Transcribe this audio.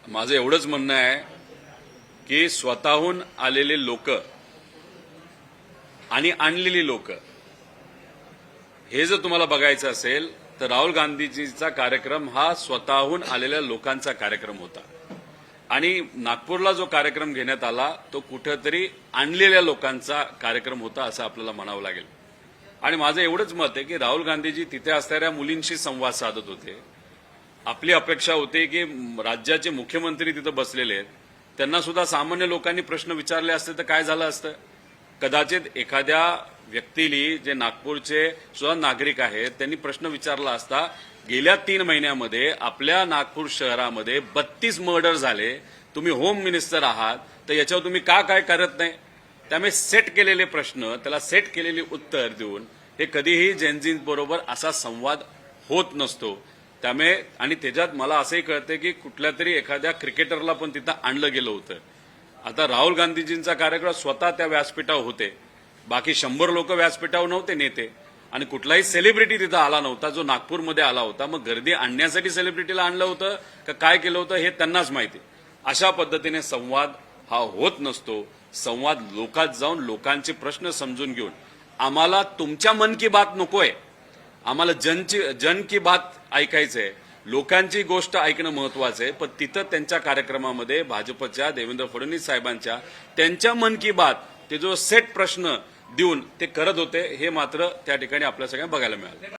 माझं एवढंच म्हणणं आहे की स्वतःहून आलेले लोक आणि आणलेली लोक हे जर तुम्हाला बघायचं असेल तर राहुल गांधीजीचा कार्यक्रम हा स्वतःहून आलेल्या लोकांचा कार्यक्रम होता आणि नागपूरला जो कार्यक्रम घेण्यात आला तो कुठेतरी आणलेल्या लोकांचा कार्यक्रम होता असं आपल्याला म्हणावं लागेल। आणि माझं एवढंच मत आहे की राहुल गांधीजी तिथे असणाऱ्या मुलींशी संवाद साधत होते। आपली अपेक्षा होती की राज्याचे मुख्यमंत्री तिथे बसलेले आहेत, त्यांना सुद्धा सामान्य लोकांनी प्रश्न विचारले असते तर काय झालं असतं। कदाचित एखाद्या व्यक्तीली जे नागपूरचे सुद्धा नागरिक आहेत त्यांनी प्रश्न विचारला असता, गेल्या 3 महिन्यामध्ये आपल्या नागपूर शहरामध्ये 32 मर्डर झाले, तुम्ही होम मिनिस्टर आहात तर याच्यावर तुम्ही काय करत नाही। त्यामुळे सेट केलेले प्रश्न, त्याला सेट केलेली उत्तर देऊन हे कधीही जेनझींबरोबर असा संवाद होत नसतो। त्यामुळे आणि त्याच्यात मला असंही कळतं की कुठल्या तरी एखाद्या क्रिकेटरला पण तिथं आणलं गेलं होतं। आता राहुल गांधीजींचा कार्यक्रम स्वतः त्या व्यासपीठावर होते, बाकी 100 लोक व्यासपीठावर नव्हते नेते आणि कुठलाही सेलिब्रिटी तिथं आला नव्हता जो नागपूरमध्ये आला होता। मग गर्दी आणण्यासाठी सेलिब्रिटीला आणलं होतं का काय केलं होतं हे त्यांनाच माहिती। अशा पद्धतीने संवाद हा होत नसतो। संवाद लोकात जाऊन लोकांचे प्रश्न समजून घेऊन, आम्हाला तुमच्या मन की बात नकोय, आम्हाला जन की बात ऐकायचंय, लोकांची गोष्ट ऐकणं महत्वाचं आहे। पण तिथं त्यांच्या कार्यक्रमामध्ये भाजपच्या देवेंद्र फडणवीस साहेबांच्या त्यांच्या मन की बात ते जो सेट प्रश्न देऊन ते करत होते हे मात्र त्या ठिकाणी आपल्या सगळ्यांना बघायला मिळालं।